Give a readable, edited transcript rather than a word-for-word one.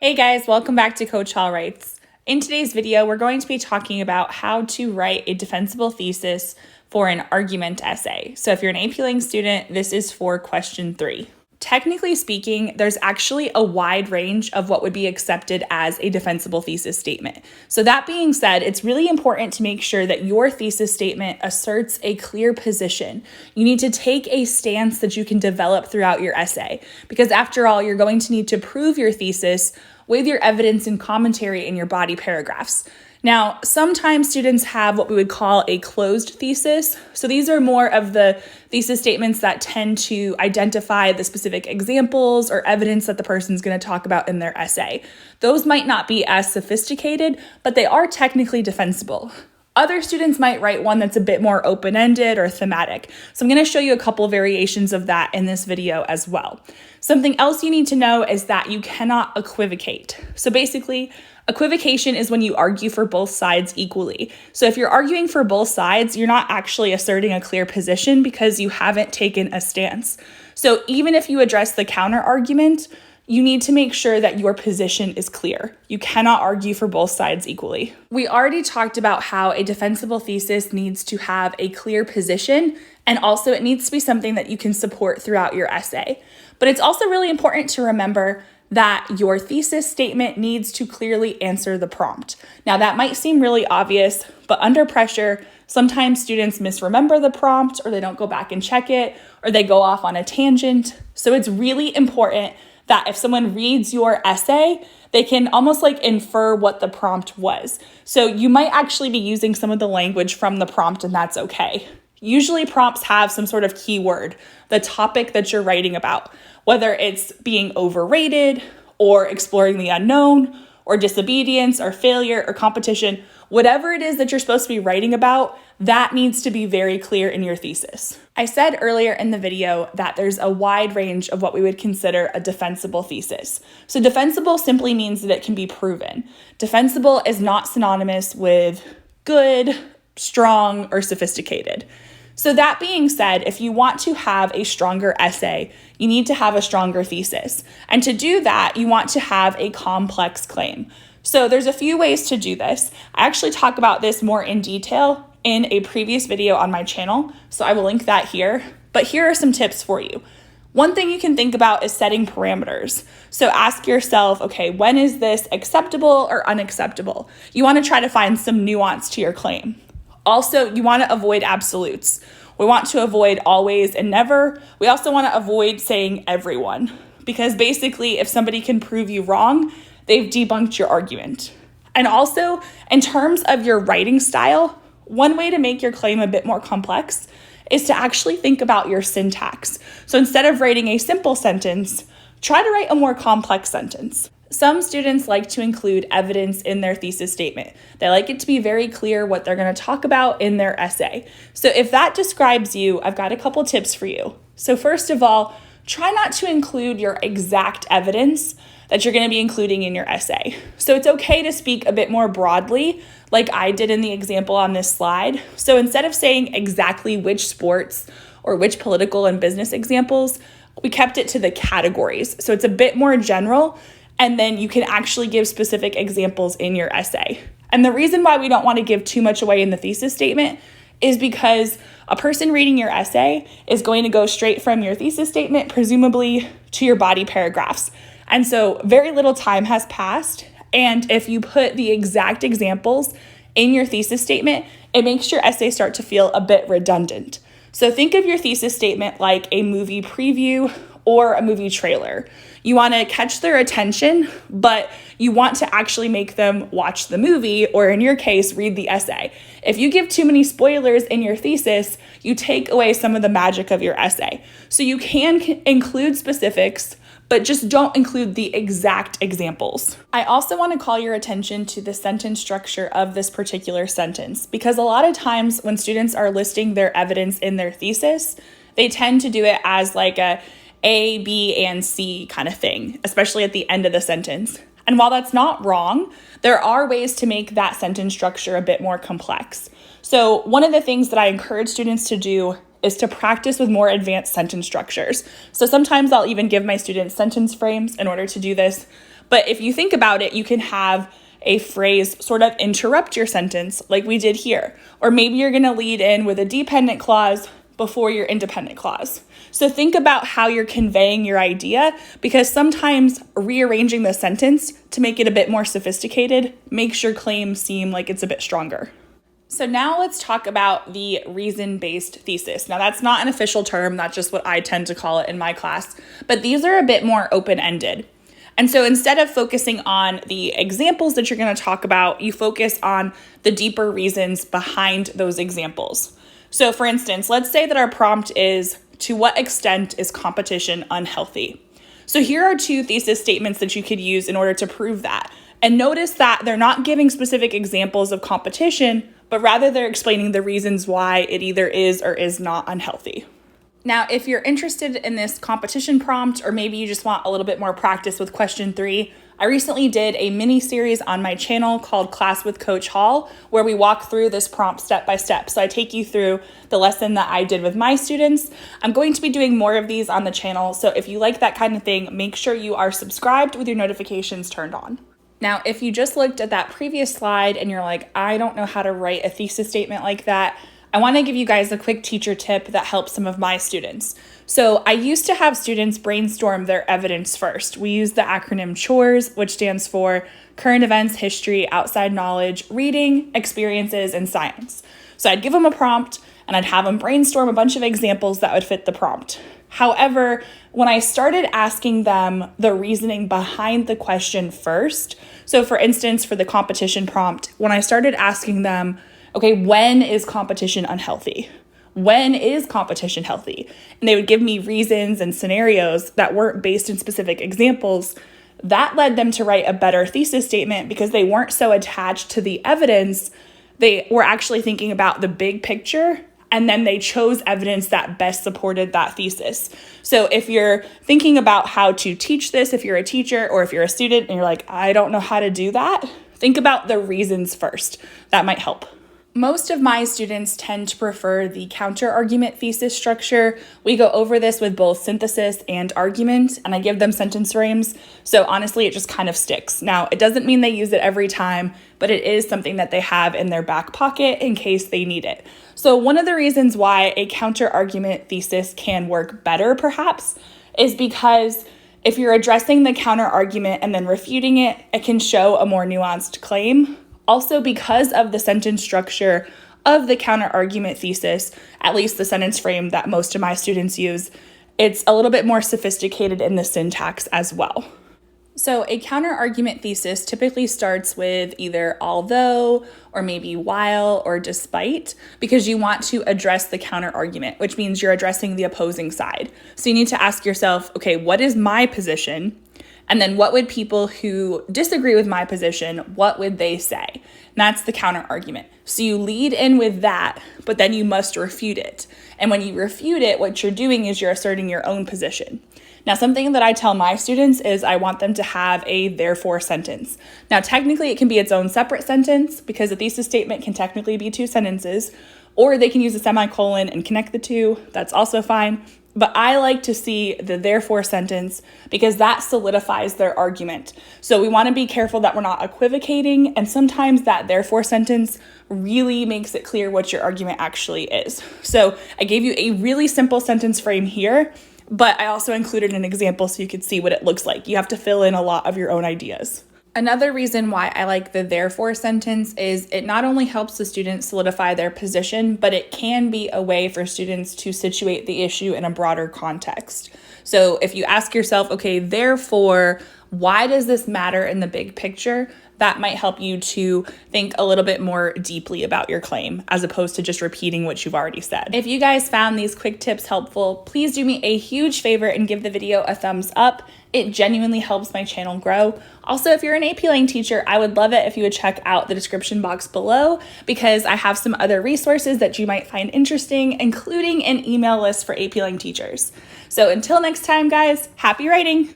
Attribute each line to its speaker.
Speaker 1: Hey guys, welcome back to Coach Hall Writes. In today's video, we're going to be talking about how to write a defensible thesis for an argument essay. So if you're an AP Lang student, this is for question 3. Technically speaking, there's actually a wide range of what would be accepted as a defensible thesis statement. So that being said, it's really important to make sure that your thesis statement asserts a clear position. You need to take a stance that you can develop throughout your essay, because after all, you're going to need to prove your thesis with your evidence and commentary in your body paragraphs. Now, sometimes students have what we would call a closed thesis. So these are more of the thesis statements that tend to identify the specific examples or evidence that the person's going to talk about in their essay. Those might not be as sophisticated, but they are technically defensible. Other students might write one that's a bit more open-ended or thematic. So I'm going to show you a couple variations of that in this video as well. Something else you need to know is that you cannot equivocate. So basically, equivocation is when you argue for both sides equally. So if you're arguing for both sides, you're not actually asserting a clear position because you haven't taken a stance. So even if you address the counter argument, you need to make sure that your position is clear. You cannot argue for both sides equally. We already talked about how a defensible thesis needs to have a clear position, and also it needs to be something that you can support throughout your essay. But it's also really important to remember that your thesis statement needs to clearly answer the prompt. Now, that might seem really obvious, but under pressure, sometimes students misremember the prompt, or they don't go back and check it, or they go off on a tangent. So it's really important that if someone reads your essay, they can almost like infer what the prompt was. So you might actually be using some of the language from the prompt, and that's okay. Usually prompts have some sort of keyword, the topic that you're writing about, whether it's being overrated or exploring the unknown or disobedience or failure or competition, whatever it is that you're supposed to be writing about, that needs to be very clear in your thesis. I said earlier in the video that there's a wide range of what we would consider a defensible thesis. So defensible simply means that it can be proven. Defensible is not synonymous with good, strong, or sophisticated. So that being said, if you want to have a stronger essay, you need to have a stronger thesis. And to do that, you want to have a complex claim. So there's a few ways to do this. I actually talk about this more in detail in a previous video on my channel, so I will link that here. But here are some tips for you. One thing you can think about is setting parameters. So ask yourself, okay, when is this acceptable or unacceptable? You want to try to find some nuance to your claim. Also, you want to avoid absolutes. We want to avoid always and never. We also want to avoid saying everyone, because basically if somebody can prove you wrong, they've debunked your argument. And also, in terms of your writing style, one way to make your claim a bit more complex is to actually think about your syntax. So instead of writing a simple sentence, try to write a more complex sentence. Some students like to include evidence in their thesis statement. They like it to be very clear what they're going to talk about in their essay. So if that describes you, I've got a couple tips for you. So first of all, try not to include your exact evidence that you're going to be including in your essay. So it's okay to speak a bit more broadly, like I did in the example on this slide. So instead of saying exactly which sports or which political and business examples, we kept it to the categories. So it's a bit more general, and then you can actually give specific examples in your essay. And the reason why we don't want to give too much away in the thesis statement is because a person reading your essay is going to go straight from your thesis statement, presumably, to your body paragraphs. And so very little time has passed. And if you put the exact examples in your thesis statement, it makes your essay start to feel a bit redundant. So think of your thesis statement like a movie preview or a movie trailer. You want to catch their attention, but you want to actually make them watch the movie, or in your case, read the essay. If you give too many spoilers in your thesis, you take away some of the magic of your essay. So you can include specifics, but just don't include the exact examples. I also want to call your attention to the sentence structure of this particular sentence, because a lot of times when students are listing their evidence in their thesis, they tend to do it as like A, B, and C kind of thing, especially at the end of the sentence. And while that's not wrong, there are ways to make that sentence structure a bit more complex. So one of the things that I encourage students to do is to practice with more advanced sentence structures. So sometimes I'll even give my students sentence frames in order to do this. But if you think about it, you can have a phrase sort of interrupt your sentence like we did here. Or maybe you're going to lead in with a dependent clause before your independent clause. So think about how you're conveying your idea, because sometimes rearranging the sentence to make it a bit more sophisticated makes your claim seem like it's a bit stronger. So now let's talk about the reason-based thesis. Now that's not an official term, that's just what I tend to call it in my class, but these are a bit more open-ended. And so instead of focusing on the examples that you're going to talk about, you focus on the deeper reasons behind those examples. So for instance, let's say that our prompt is, to what extent is competition unhealthy? So here are two thesis statements that you could use in order to prove that. And notice that they're not giving specific examples of competition, but rather they're explaining the reasons why it either is or is not unhealthy. Now, if you're interested in this competition prompt, or maybe you just want a little bit more practice with question 3, I recently did a mini series on my channel called Class with Coach Hall, where we walk through this prompt step by step. So I take you through the lesson that I did with my students. I'm going to be doing more of these on the channel. So if you like that kind of thing, make sure you are subscribed with your notifications turned on. Now, if you just looked at that previous slide and you're like, I don't know how to write a thesis statement like that, I want to give you guys a quick teacher tip that helps some of my students. So I used to have students brainstorm their evidence first. We use the acronym CHORES, which stands for Current Events, History, Outside Knowledge, Reading, Experiences, and Science. So I'd give them a prompt and I'd have them brainstorm a bunch of examples that would fit the prompt. However, when I started asking them the reasoning behind the question first, so for instance, for the competition prompt, when I started asking them, okay, when is competition unhealthy? When is competition healthy? And they would give me reasons and scenarios that weren't based in specific examples. That led them to write a better thesis statement because they weren't so attached to the evidence. They were actually thinking about the big picture, and then they chose evidence that best supported that thesis. So if you're thinking about how to teach this, if you're a teacher or if you're a student and you're like, I don't know how to do that, think about the reasons first. That might help. Most of my students tend to prefer the counter-argument thesis structure. We go over this with both synthesis and argument, and I give them sentence frames. So honestly, it just kind of sticks. Now, it doesn't mean they use it every time, but it is something that they have in their back pocket in case they need it. So one of the reasons why a counter-argument thesis can work better, perhaps, is because if you're addressing the counter-argument and then refuting it, it can show a more nuanced claim. Also, because of the sentence structure of the counter-argument thesis, at least the sentence frame that most of my students use, it's a little bit more sophisticated in the syntax as well. So a counter-argument thesis typically starts with either although, or maybe while, or despite, because you want to address the counter-argument, which means you're addressing the opposing side. So you need to ask yourself, okay, what is my position? And then what would people who disagree with my position, what would they say? And that's the counter argument. So you lead in with that, but then you must refute it. And when you refute it, what you're doing is you're asserting your own position. Now, something that I tell my students is I want them to have a therefore sentence. Now, technically it can be its own separate sentence because a thesis statement can technically be 2 sentences, or they can use a semicolon and connect the 2. That's also fine. But I like to see the therefore sentence because that solidifies their argument. So we want to be careful that we're not equivocating, and sometimes that therefore sentence really makes it clear what your argument actually is. So I gave you a really simple sentence frame here, but I also included an example so you could see what it looks like. You have to fill in a lot of your own ideas. Another reason why I like the therefore sentence is it not only helps the students solidify their position, but it can be a way for students to situate the issue in a broader context. So if you ask yourself, okay, therefore, why does this matter in the big picture? That might help you to think a little bit more deeply about your claim as opposed to just repeating what you've already said. If you guys found these quick tips helpful, please do me a huge favor and give the video a thumbs up. It genuinely helps my channel grow. Also, if you're an AP Lang teacher, I would love it if you would check out the description box below because I have some other resources that you might find interesting, including an email list for AP Lang teachers. So until next time, guys, happy writing!